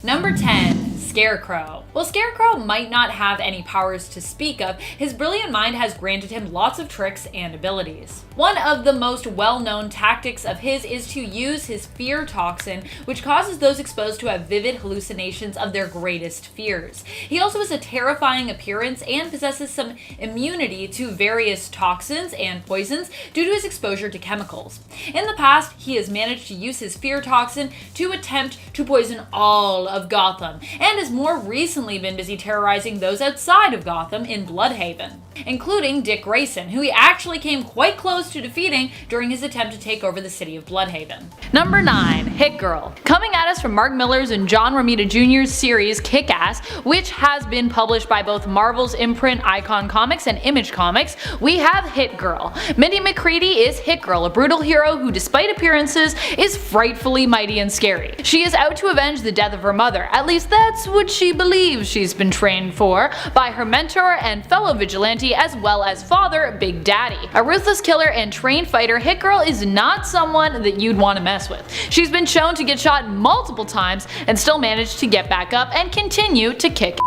Number 10. Scarecrow. While Scarecrow might not have any powers to speak of, his brilliant mind has granted him lots of tricks and abilities. One of the most well-known tactics of his is to use his fear toxin, which causes those exposed to have vivid hallucinations of their greatest fears. He also has a terrifying appearance and possesses some immunity to various toxins and poisons due to his exposure to chemicals. In the past, he has managed to use his fear toxin to attempt to poison all of Gotham, and has more recently been busy terrorizing those outside of Gotham in Bloodhaven, including Dick Grayson, who he actually came quite close to defeating during his attempt to take over the city of Bloodhaven. Number 9. Hit Girl. Coming at us from Mark Millar's and John Romita Jr.'s series Kick-Ass, which has been published by both Marvel's imprint Icon Comics and Image Comics, we have Hit Girl. Mindy McCready is Hit Girl, a brutal hero who, despite appearances, is frightfully mighty and scary. She is out to avenge the death of her mother, at least that's what she believes she's been trained for, by her mentor and fellow vigilante as well as father, Big Daddy. A ruthless killer and trained fighter, Hit Girl is not someone that you'd want to mess with. She's been shown to get shot multiple times and still manage to get back up and continue to kick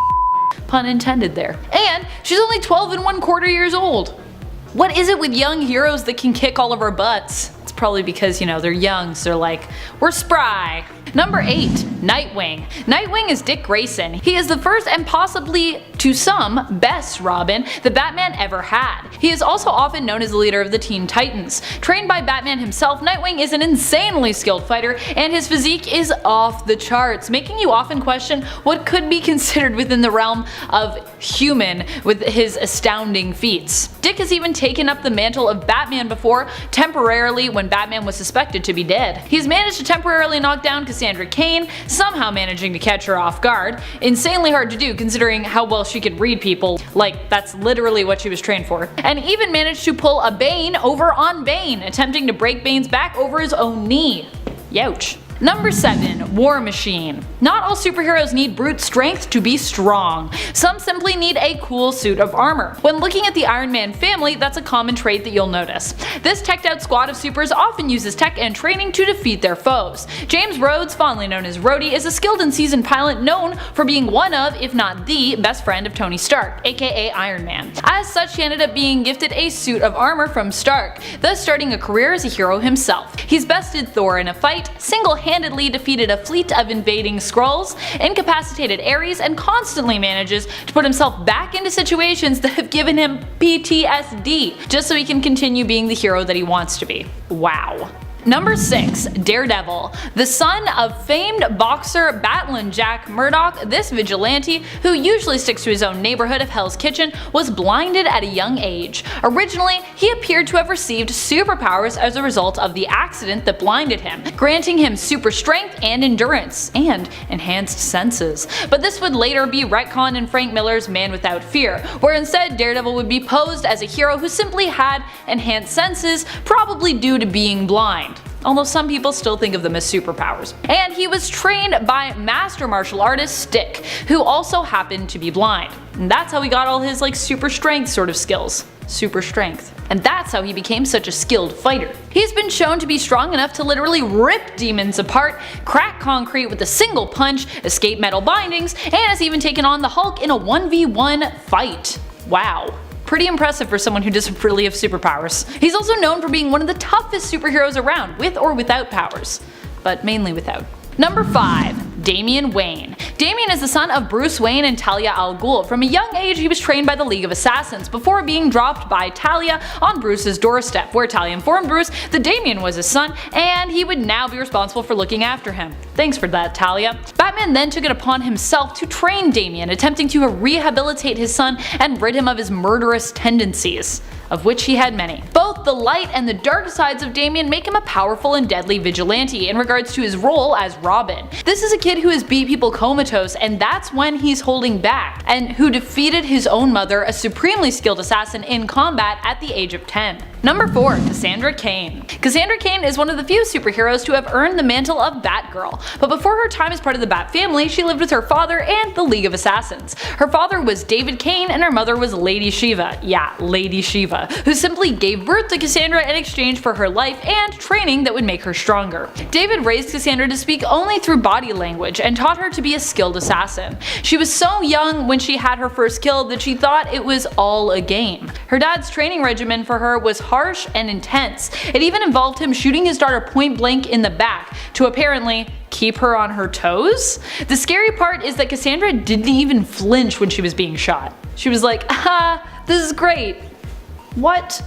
pun intended there. And she's only 12 and 1/4 years old. What is it with young heroes that can kick all of our butts? It's probably because, you know, they're young, so they're like, we're spry. Number 8. Nightwing. Nightwing is Dick Grayson. He is the first and possibly, to some, best Robin that Batman ever had. He is also often known as the leader of the Teen Titans. Trained by Batman himself, Nightwing is an insanely skilled fighter, and his physique is off the charts, making you often question what could be considered within the realm of human with his astounding feats. Dick has even taken up the mantle of Batman before, temporarily when Batman was suspected to be dead. He's managed to temporarily knock down CAIN, somehow managing to catch her off guard. Insanely hard to do considering how well she could read people, like that's literally what she was trained for. And even managed to pull a Bane over on Bane, attempting to break Bane's back over his own knee. Youch. Number 7. War Machine. Not all superheroes need brute strength to be strong. Some simply need a cool suit of armor. When looking at the Iron Man family, that's a common trait that you'll notice. This teched out squad of supers often uses tech and training to defeat their foes. James Rhodes, fondly known as Rhodey, is a skilled and seasoned pilot known for being one of, if not the, best friend of Tony Stark, aka Iron Man. As such, he ended up being gifted a suit of armor from Stark, thus starting a career as a hero himself. He's bested Thor in a fight, single-handedly defeated a fleet of invading Skrulls, incapacitated Ares, and constantly manages to put himself back into situations that have given him PTSD, just so he can continue being the hero that he wants to be. Wow. Number 6. Daredevil. The son of famed boxer Battling Jack Murdoch, this vigilante, who usually sticks to his own neighborhood of Hell's Kitchen, was blinded at a young age. Originally, he appeared to have received superpowers as a result of the accident that blinded him, granting him super strength and endurance, and enhanced senses. But this would later be retconned in Frank Miller's Man Without Fear, where instead Daredevil would be posed as a hero who simply had enhanced senses, probably due to being blind. Although some people still think of them as superpowers. And he was trained by master martial artist Stick, who also happened to be blind. And that's how he got all his like super strength sort of skills. Super strength. And that's how he became such a skilled fighter. He's been shown to be strong enough to literally rip demons apart, crack concrete with a single punch, escape metal bindings, and has even taken on the Hulk in a 1v1 fight. Wow. Pretty impressive for someone who doesn't really have superpowers. He's also known for being one of the toughest superheroes around, with or without powers, but mainly without. Number 5. Damian Wayne. Damian is the son of Bruce Wayne and Talia al Ghul. From a young age, he was trained by the League of Assassins before being dropped by Talia on Bruce's doorstep, where Talia informed Bruce that Damian was his son and he would now be responsible for looking after him. Thanks for that, Talia. Batman then took it upon himself to train Damian, attempting to rehabilitate his son and rid him of his murderous tendencies, of which he had many. Both the light and the dark sides of Damian make him a powerful and deadly vigilante in regards to his role as Robin. This is a kid who has beat people comatose, and that's when he's holding back, and who defeated his own mother, a supremely skilled assassin, in combat at the age of 10. Number 4. Cassandra Cain. Cassandra Cain is one of the few superheroes to have earned the mantle of Batgirl, but before her time as part of the Bat family, she lived with her father and the League of Assassins. Her father was David Cain and her mother was Lady Shiva, yeah, Lady Shiva, who simply gave birth to Cassandra in exchange for her life and training that would make her stronger. David raised Cassandra to speak only through body language and taught her to be a skilled assassin. She was so young when she had her first kill that she thought it was all a game. Her dad's training regimen for her was harsh and intense. It even involved him shooting his daughter point blank in the back to apparently keep her on her toes. The scary part is that Cassandra didn't even flinch when she was being shot. She was like, this is great. What?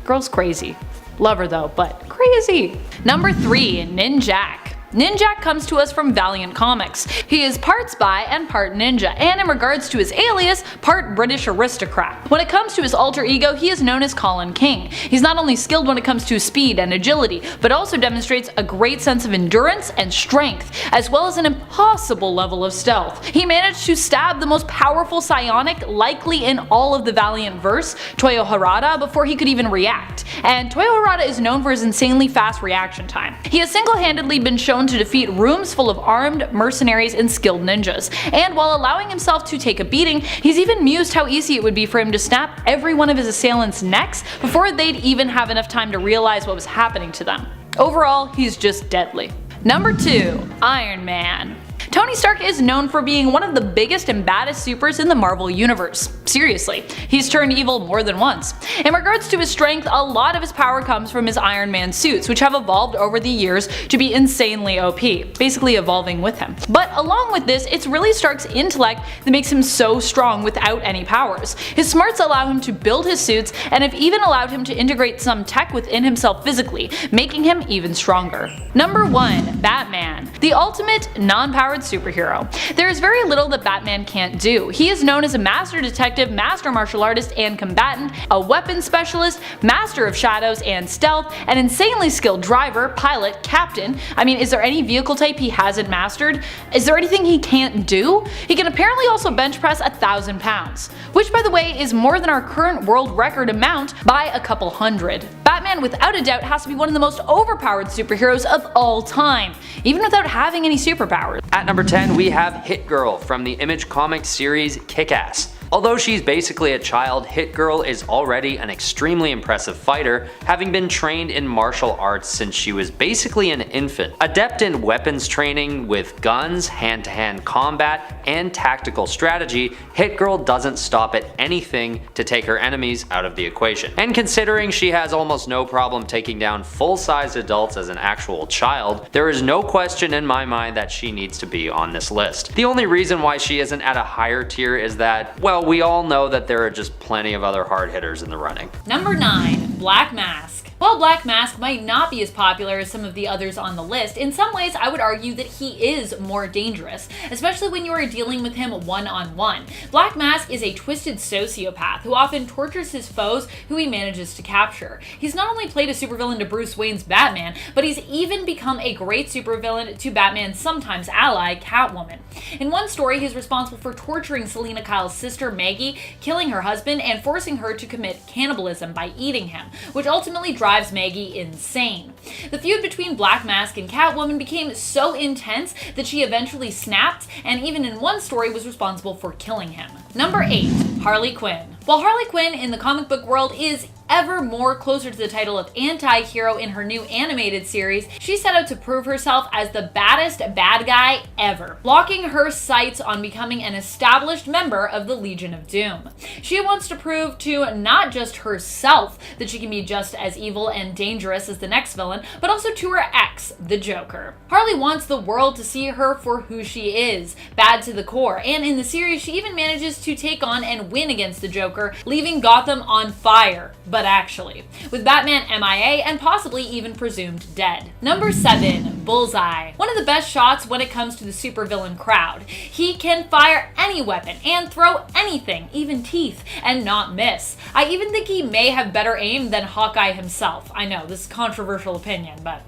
Girl's crazy. Love her though, but crazy. Number 3. NINJAK. NINJAK comes to us from Valiant Comics. He is part spy and part ninja, and in regards to his alias, part British aristocrat. When it comes to his alter ego, he is known as Colin King. He's not only skilled when it comes to speed and agility, but also demonstrates a great sense of endurance and strength, as well as an impossible level of stealth. He managed to stab the most powerful psionic likely in all of the Valiant verse, Toyo Harada, before he could even react. And Toyo Harada is known for his insanely fast reaction time. He has single-handedly been shown to defeat rooms full of armed mercenaries and skilled ninjas, and while allowing himself to take a beating, he's even mused how easy it would be for him to snap every one of his assailants' necks before they'd even have enough time to realize what was happening to them. Overall, he's just deadly. Number 2. Iron Man. Tony Stark is known for being one of the biggest and baddest supers in the Marvel Universe. Seriously, he's turned evil more than once. In regards to his strength, a lot of his power comes from his Iron Man suits, which have evolved over the years to be insanely OP, basically evolving with him. But along with this, it's really Stark's intellect that makes him so strong without any powers. His smarts allow him to build his suits and have even allowed him to integrate some tech within himself physically, making him even stronger. Number 1. Batman. The ultimate non-powered superhero. There is very little that Batman can't do. He is known as a master detective, master martial artist and combatant, a weapons specialist, master of shadows and stealth, an insanely skilled driver, pilot, captain. I mean, is there any vehicle type he hasn't mastered? Is there anything he can't do? He can apparently also bench press 1,000 pounds, which by the way is more than our current world record amount by a couple hundred. Batman without a doubt has to be one of the most overpowered superheroes of all time, even without having any superpowers. At number 10, we have Hit Girl from the Image Comics series Kick-Ass. Although she's basically a child, Hit Girl is already an extremely impressive fighter, having been trained in martial arts since she was basically an infant. Adept in weapons training with guns, hand-to-hand combat, and tactical strategy, Hit Girl doesn't stop at anything to take her enemies out of the equation. And considering she has almost no problem taking down full-sized adults as an actual child, there is no question in my mind that she needs to be on this list. The only reason why she isn't at a higher tier is that, well, we all know that there are just plenty of other hard hitters in the running. Number 9. Black Mask. While Black Mask might not be as popular as some of the others on the list, in some ways I would argue that he is more dangerous, especially when you are dealing with him one-on-one. Black Mask is a twisted sociopath who often tortures his foes who he manages to capture. He's not only played a supervillain to Bruce Wayne's Batman, but he's even become a great supervillain to Batman's sometimes ally, Catwoman. In one story, he's responsible for torturing Selina Kyle's sister Maggie, killing her husband, and forcing her to commit cannibalism by eating him, which ultimately drives Maggie insane. The feud between Black Mask and Catwoman became so intense that she eventually snapped, and even in one story was responsible for killing him. Number 8. Harley Quinn. While Harley Quinn in the comic book world is ever more closer to the title of anti-hero in her new animated series, she set out to prove herself as the baddest bad guy ever, locking her sights on becoming an established member of the Legion of Doom. She wants to prove to not just herself that she can be just as evil and dangerous as the next villain, but also to her ex, the Joker. Harley wants the world to see her for who she is, bad to the core, and in the series she even manages to take on and win against the Joker, leaving Gotham on fire. But actually, with Batman MIA and possibly even presumed dead. Number 7. Bullseye. One of the best shots when it comes to the supervillain crowd. He can fire any weapon and throw anything, even teeth, and not miss. I even think he may have better aim than Hawkeye himself. I know, this is a controversial opinion, but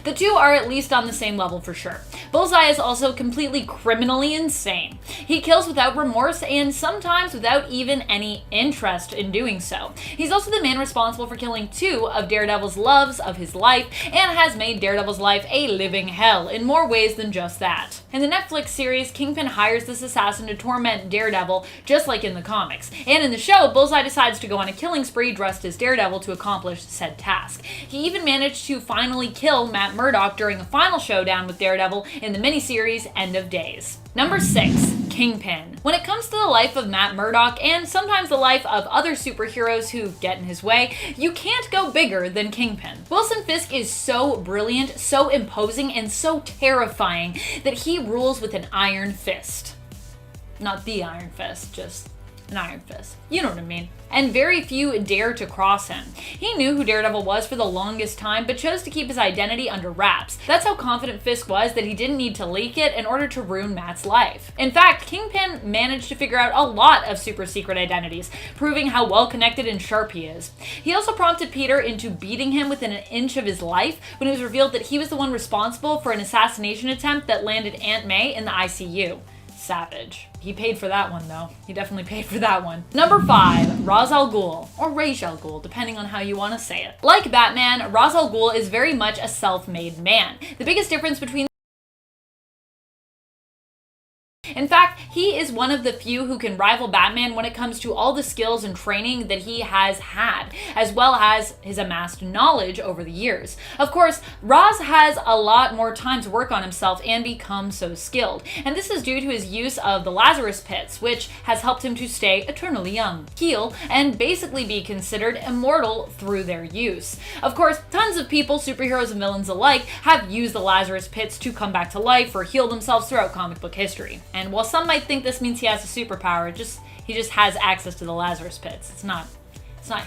The two are at least on the same level for sure. Bullseye is also completely criminally insane. He kills without remorse and sometimes without even any interest in doing so. He's also the man responsible for killing two of Daredevil's loves of his life and has made Daredevil's life a living hell in more ways than just that. In the Netflix series, Kingpin hires this assassin to torment Daredevil just like in the comics, and in the show, Bullseye decides to go on a killing spree dressed as Daredevil to accomplish said task. He even managed to finally kill Matt Murdock during a final showdown with Daredevil in the miniseries End of Days. Number 6. Kingpin. When it comes to the life of Matt Murdock, and sometimes the life of other superheroes who get in his way, you can't go bigger than Kingpin. Wilson Fisk is so brilliant, so imposing, and so terrifying that he rules with an iron fist. Not the iron fist, just an iron fist. You know what I mean. And very few dare to cross him. He knew who Daredevil was for the longest time, but chose to keep his identity under wraps. That's how confident Fisk was that he didn't need to leak it in order to ruin Matt's life. In fact, Kingpin managed to figure out a lot of super secret identities, proving how well connected and sharp he is. He also prompted Peter into beating him within an inch of his life when it was revealed that he was the one responsible for an assassination attempt that landed Aunt May in the ICU. Savage. He paid for that one though. He definitely paid for that one. Number 5, Ra's al Ghul, or Ra's al Ghul, depending on how you want to say it. Like Batman, Ra's al Ghul is very much a self-made man. The biggest difference between In fact, he is one of the few who can rival Batman when it comes to all the skills and training that he has had, as well as his amassed knowledge over the years. Of course, Ra's has a lot more time to work on himself and become so skilled, and this is due to his use of the Lazarus Pits, which has helped him to stay eternally young, heal, and basically be considered immortal through their use. Of course, tons of people, superheroes and villains alike, have used the Lazarus Pits to come back to life or heal themselves throughout comic book history. And while some might think this means he has a superpower, he just has access to the Lazarus Pits. It's not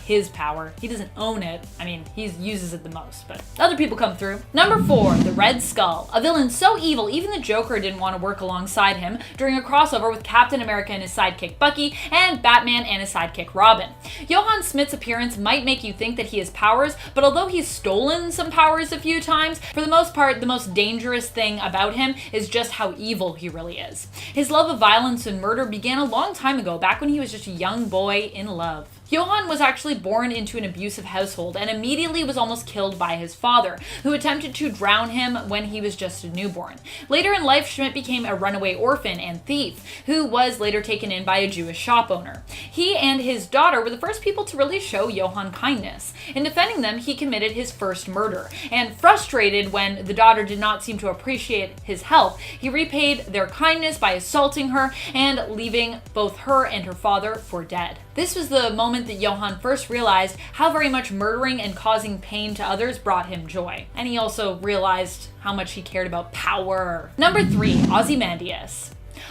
his power. He doesn't own it. I mean, he uses it the most, but other people come through. Number 4, the Red Skull. A villain so evil, even the Joker didn't want to work alongside him during a crossover with Captain America and his sidekick Bucky, and Batman and his sidekick Robin. Johann Smith's appearance might make you think that he has powers, but although he's stolen some powers a few times, for the most part, the most dangerous thing about him is just how evil he really is. His love of violence and murder began a long time ago, back when he was just a young boy in love. Johann was actually born into an abusive household and immediately was almost killed by his father, who attempted to drown him when he was just a newborn. Later in life, Schmidt became a runaway orphan and thief, who was later taken in by a Jewish shop owner. He and his daughter were the first people to really show Johann kindness. In defending them, he committed his first murder, and frustrated when the daughter did not seem to appreciate his help, he repaid their kindness by assaulting her and leaving both her and her father for dead. This was the moment that Johann first realized how very much murdering and causing pain to others brought him joy. And he also realized how much he cared about power. Number 3, Ozymandias.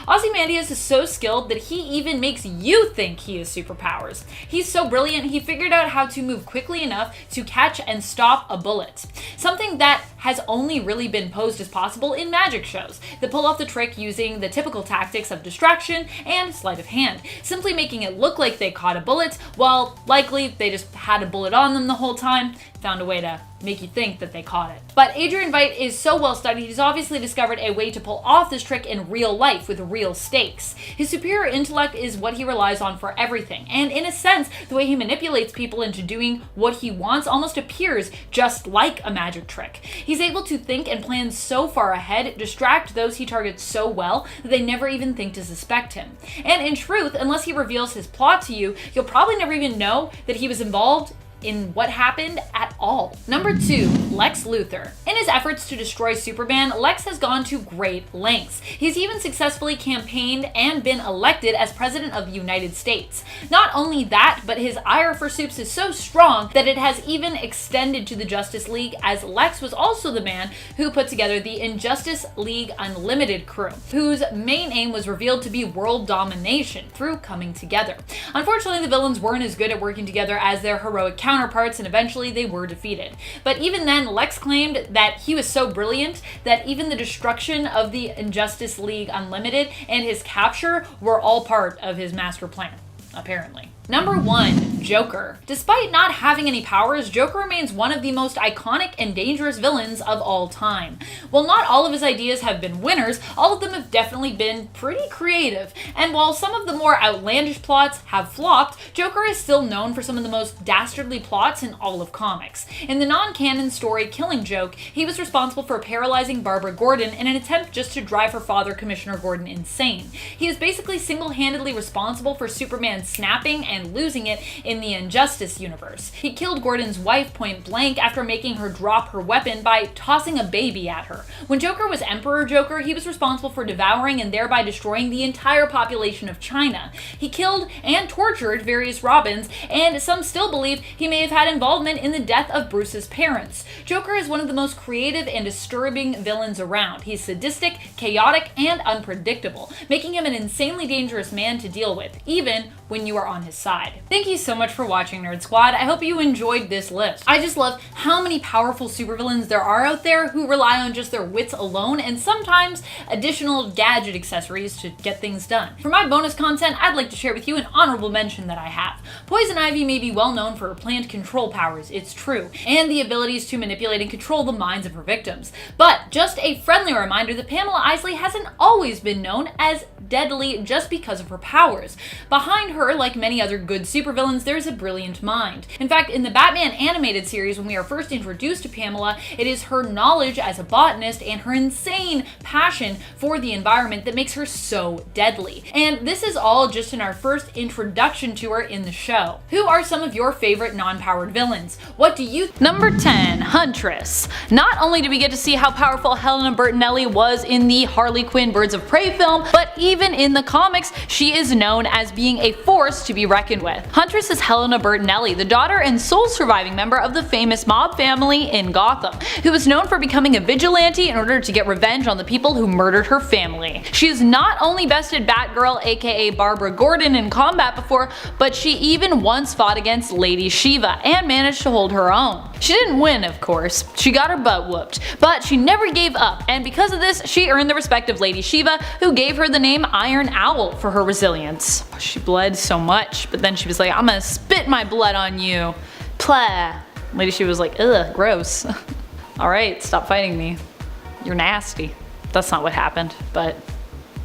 Ozymandias is so skilled that he even makes you think he has superpowers. He's so brilliant, he figured out how to move quickly enough to catch and stop a bullet. Something that has only really been posed as possible in magic shows that pull off the trick using the typical tactics of distraction and sleight of hand, simply making it look like they caught a bullet, while likely they just had a bullet on them the whole time, found a way to make you think that they caught it. But Adrian Veidt is so well studied, he's obviously discovered a way to pull off this trick in real life with real stakes. His superior intellect is what he relies on for everything, and in a sense, the way he manipulates people into doing what he wants almost appears just like a magic trick. He's able to think and plan so far ahead, distract those he targets so well that they never even think to suspect him. And in truth, unless he reveals his plot to you, you'll probably never even know that he was involved in what happened at all. Number 2, Lex Luthor. In his efforts to destroy Superman, Lex has gone to great lengths. He's even successfully campaigned and been elected as President of the United States. Not only that, but his ire for Supes is so strong that it has even extended to the Justice League, as Lex was also the man who put together the Injustice League Unlimited crew, whose main aim was revealed to be world domination through coming together. Unfortunately, the villains weren't as good at working together as their heroic counterparts, and eventually they were defeated. But even then, Lex claimed that he was so brilliant that even the destruction of the Injustice League Unlimited and his capture were all part of his master plan, apparently. Number 1. Joker. Despite not having any powers, Joker remains one of the most iconic and dangerous villains of all time. While not all of his ideas have been winners, all of them have definitely been pretty creative. And while some of the more outlandish plots have flopped, Joker is still known for some of the most dastardly plots in all of comics. In the non-canon story Killing Joke, he was responsible for paralyzing Barbara Gordon in an attempt just to drive her father, Commissioner Gordon, insane. He is basically single-handedly responsible for Superman snapping and losing it in the Injustice universe. He killed Gordon's wife point blank after making her drop her weapon by tossing a baby at her. When Joker was Emperor Joker, he was responsible for devouring and thereby destroying the entire population of China. He killed and tortured various Robins, and some still believe he may have had involvement in the death of Bruce's parents. Joker is one of the most creative and disturbing villains around. He's sadistic, chaotic, and unpredictable, making him an insanely dangerous man to deal with, even when you are on his side. Thank you so much for watching, Nerd Squad. I hope you enjoyed this list. I just love how many powerful supervillains there are out there who rely on just their wits alone and sometimes additional gadget accessories to get things done. For my bonus content, I'd like to share with you an honorable mention that I have. Poison Ivy may be well known for her plant control powers, it's true, and the abilities to manipulate and control the minds of her victims. But just a friendly reminder that Pamela Isley hasn't always been known as deadly just because of her powers. Behind her, like many other good supervillains, there's a brilliant mind. In fact, in the Batman animated series, when we are first introduced to Pamela, it is her knowledge as a botanist and her insane passion for the environment that makes her so deadly. And this is all just in our first introduction to her in the show. Who are some of your favorite non-powered villains? What do you Number 10. Huntress. Not only do we get to see how powerful Helena Bertinelli was in the Harley Quinn Birds of Prey film, but even in the comics, she is known as being a force to be reckoned with. Huntress is Helena Bertinelli, the daughter and sole surviving member of the famous mob family in Gotham, who was known for becoming a vigilante in order to get revenge on the people who murdered her family. She has not only bested Batgirl aka Barbara Gordon in combat before, but she even once fought against Lady Shiva and managed to hold her own. She didn't win, of course. She got her butt whooped, but she never gave up, and because of this, she earned the respect of Lady Shiva, who gave her the name Iron Owl for her resilience. She bled so much, but then she was like, I'm gonna spit my blood on you. Plah. Lady Shiva was like, ugh, gross. Alright, stop fighting me. You're nasty. That's not what happened, but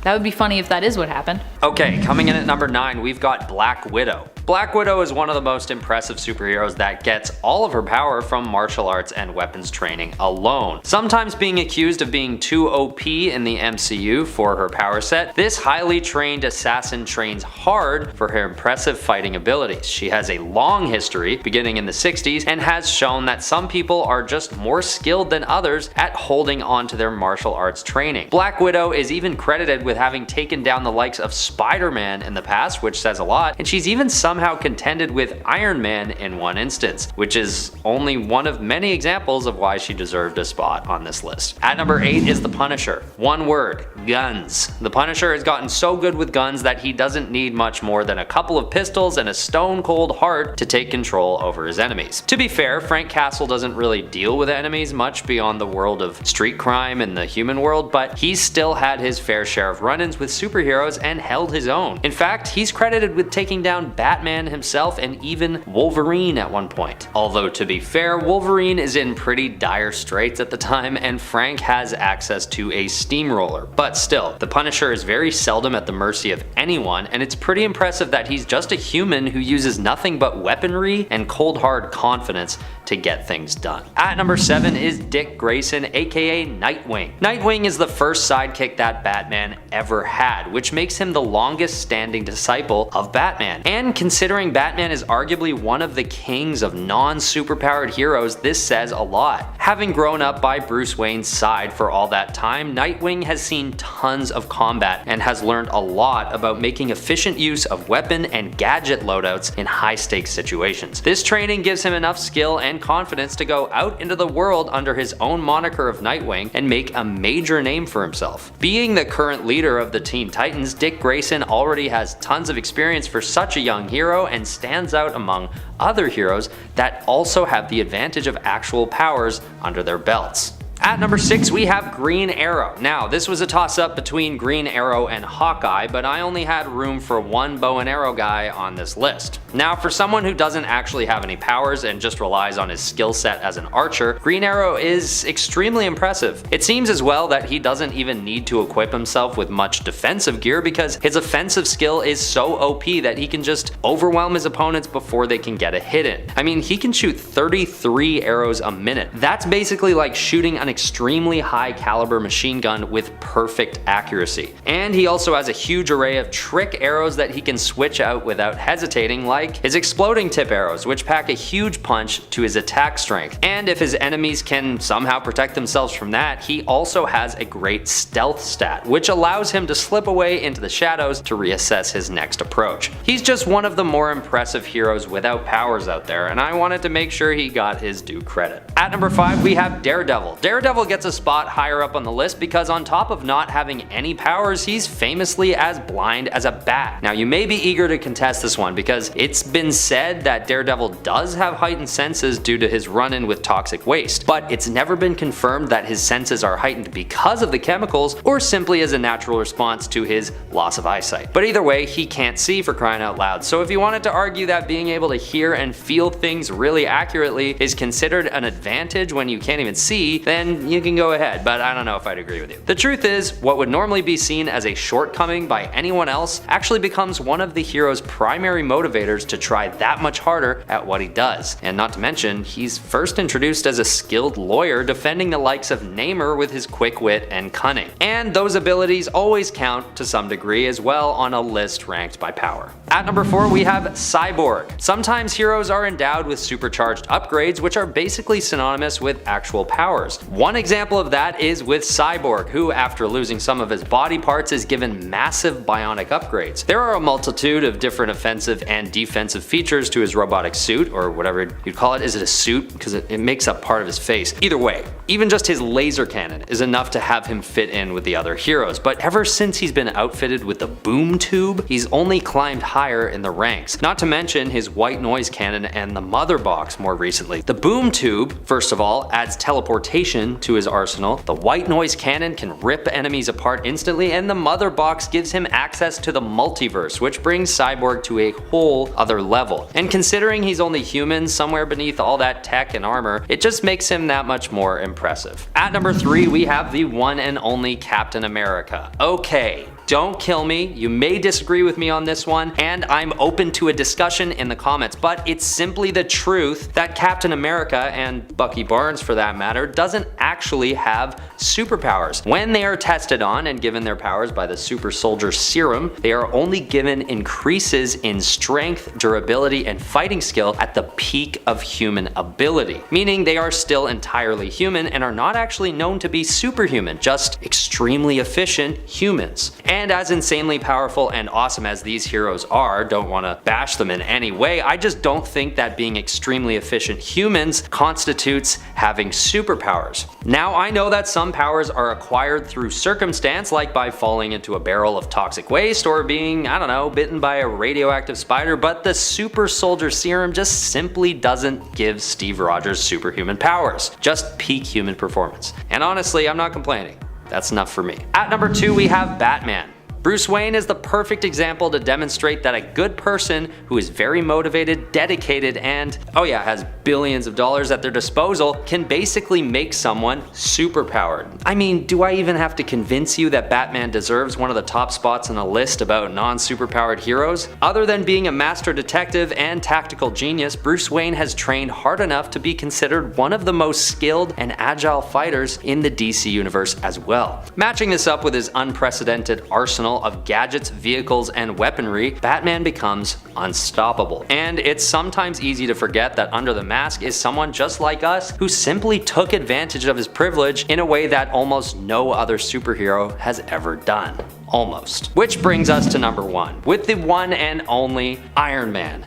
that would be funny if that is what happened. Okay, coming in at number 9, we've got Black Widow. Black Widow is one of the most impressive superheroes that gets all of her power from martial arts and weapons training alone. Sometimes being accused of being too OP in the MCU for her power set, this highly trained assassin trains hard for her impressive fighting abilities. She has a long history, beginning in the 60s, and has shown that some people are just more skilled than others at holding on to their martial arts training. Black Widow is even credited with having taken down the likes of Spider-Man in the past, which says a lot, and she's even somehow contended with Iron Man in one instance, which is only one of many examples of why she deserved a spot on this list. At number 8 is the Punisher. One word: guns. The Punisher has gotten so good with guns that he doesn't need much more than a couple of pistols and a stone cold heart to take control over his enemies. To be fair, Frank Castle doesn't really deal with enemies much beyond the world of street crime and the human world, but he's still had his fair share of run-ins with superheroes and held his own. In fact, he's credited with taking down Batman himself and even Wolverine at one point. Although to be fair, Wolverine is in pretty dire straits at the time and Frank has access to a steamroller. But still, the Punisher is very seldom at the mercy of anyone, and it's pretty impressive that he's just a human who uses nothing but weaponry and cold hard confidence to get things done. At number 7 is Dick Grayson, aka Nightwing. Nightwing is the first sidekick that Batman ever had, which makes him the longest standing disciple of Batman. And considering Batman is arguably one of the kings of non-superpowered heroes, this says a lot. Having grown up by Bruce Wayne's side for all that time, Nightwing has seen tons of combat and has learned a lot about making efficient use of weapon and gadget loadouts in high-stakes situations. This training gives him enough skill and confidence to go out into the world under his own moniker of Nightwing and make a major name for himself. Being the current leader of the Teen Titans, Dick Grayson already has tons of experience for such a young hero and stands out among other heroes that also have the advantage of actual powers under their belts. At number 6 we have Green Arrow. Now this was a toss up between Green Arrow and Hawkeye, but I only had room for one bow and arrow guy on this list. Now for someone who doesn't actually have any powers and just relies on his skill set as an archer, Green Arrow is extremely impressive. It seems as well that he doesn't even need to equip himself with much defensive gear because his offensive skill is so OP that he can just overwhelm his opponents before they can get a hit in. I mean, he can shoot 33 arrows a minute. That's basically like shooting an extremely high caliber machine gun with perfect accuracy. And he also has a huge array of trick arrows that he can switch out without hesitating, like his exploding tip arrows, which pack a huge punch to his attack strength. And if his enemies can somehow protect themselves from that, he also has a great stealth stat, which allows him to slip away into the shadows to reassess his next approach. He's just one of the more impressive heroes without powers out there, and I wanted to make sure he got his due credit. At number 5 we have Daredevil. Daredevil gets a spot higher up on the list because on top of not having any powers, he's famously as blind as a bat. Now you may be eager to contest this one because it's been said that Daredevil does have heightened senses due to his run-in with toxic waste, but it's never been confirmed that his senses are heightened because of the chemicals or simply as a natural response to his loss of eyesight. But either way, he can't see, for crying out loud, so if you wanted to argue that being able to hear and feel things really accurately is considered an advantage when you can't even see, then you can go ahead, but I don't know if I'd agree with you. The truth is, what would normally be seen as a shortcoming by anyone else actually becomes one of the hero's primary motivators to try that much harder at what he does. And not to mention, he's first introduced as a skilled lawyer defending the likes of Namor with his quick wit and cunning. And those abilities always count to some degree as well on a list ranked by power. At number 4 we have Cyborg. Sometimes heroes are endowed with supercharged upgrades which are basically synonymous with actual powers. One example of that is with Cyborg, who after losing some of his body parts is given massive bionic upgrades. There are a multitude of different offensive and defensive features to his robotic suit, or whatever you'd call it. Is it a suit? Because it makes up part of his face. Either way, even just his laser cannon is enough to have him fit in with the other heroes, but ever since he's been outfitted with the boom tube, he's only climbed higher in the ranks. Not to mention his white noise cannon and the mother box more recently. The boom tube, first of all, adds teleportation to his arsenal. The white noise cannon can rip enemies apart instantly, and the mother box gives him access to the multiverse, which brings Cyborg to a whole other level. And considering he's only human somewhere beneath all that tech and armor, it just makes him that much more impressive. At number 3 we have the one and only Captain America. Okay, don't kill me, you may disagree with me on this one, and I'm open to a discussion in the comments, but it's simply the truth that Captain America, and Bucky Barnes for that matter, doesn't actually have superpowers. When they are tested on and given their powers by the super soldier serum, they are only given increases in strength, durability, and fighting skill at the peak of human ability, meaning they are still entirely human and are not actually known to be superhuman, just extremely efficient humans. And as insanely powerful and awesome as these heroes are, don't want to bash them in any way, I just don't think that being extremely efficient humans constitutes having superpowers. Now I know that some powers are acquired through circumstance, like by falling into a barrel of toxic waste or being, I don't know, bitten by a radioactive spider, but the super soldier serum just simply doesn't give Steve Rogers superhuman powers, just peak human performance. And honestly, I'm not complaining. That's enough for me. At number 2 we have Batman. Bruce Wayne is the perfect example to demonstrate that a good person who is very motivated, dedicated, and, oh yeah, has billions of dollars at their disposal can basically make someone superpowered. I mean, do I even have to convince you that Batman deserves one of the top spots on a list about non-superpowered heroes? Other than being a master detective and tactical genius, Bruce Wayne has trained hard enough to be considered one of the most skilled and agile fighters in the DC universe as well. Matching this up with his unprecedented arsenal of gadgets, vehicles, and weaponry, Batman becomes unstoppable. And it's sometimes easy to forget that under the mask is someone just like us who simply took advantage of his privilege in a way that almost no other superhero has ever done. Almost. Which brings us to number 1, with the one and only Iron Man.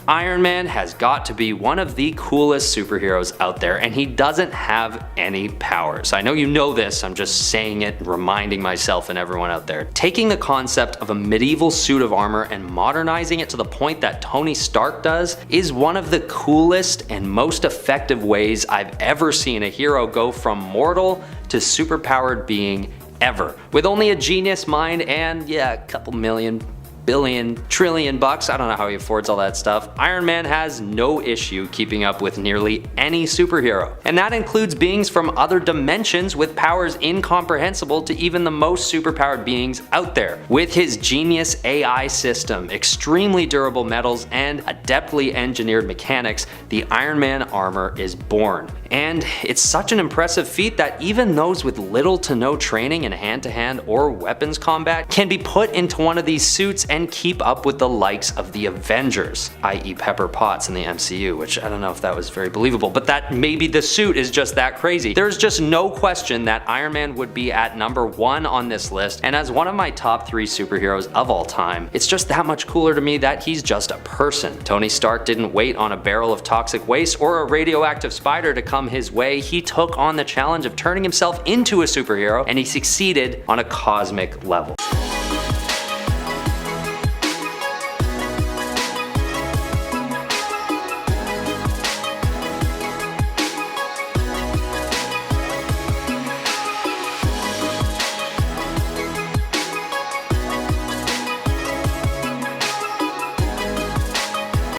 Iron Man has got to be one of the coolest superheroes out there, and he doesn't have any powers. I know you know this, I'm just saying it, reminding myself and everyone out there. Taking the concept of a medieval suit of armor and modernizing it to the point that Tony Stark does is one of the coolest and most effective ways I've ever seen a hero go from mortal to superpowered being ever. With only a genius mind and, yeah, a couple million, billion, trillion bucks, I don't know how he affords all that stuff, Iron Man has no issue keeping up with nearly any superhero. And that includes beings from other dimensions with powers incomprehensible to even the most superpowered beings out there. With his genius AI system, extremely durable metals, and adeptly engineered mechanics, the Iron Man armor is born. And it's such an impressive feat that even those with little to no training in hand-to-hand or weapons combat can be put into one of these suits and keep up with the likes of the Avengers, i.e. Pepper Potts in the MCU, which I don't know if that was very believable, but that maybe the suit is just that crazy. There's just no question that Iron Man would be at number 1 on this list, and as one of my top 3 superheroes of all time, it's just that much cooler to me that he's just a person. Tony Stark didn't wait on a barrel of toxic waste or a radioactive spider to come his way. He took on the challenge of turning himself into a superhero, and he succeeded on a cosmic level.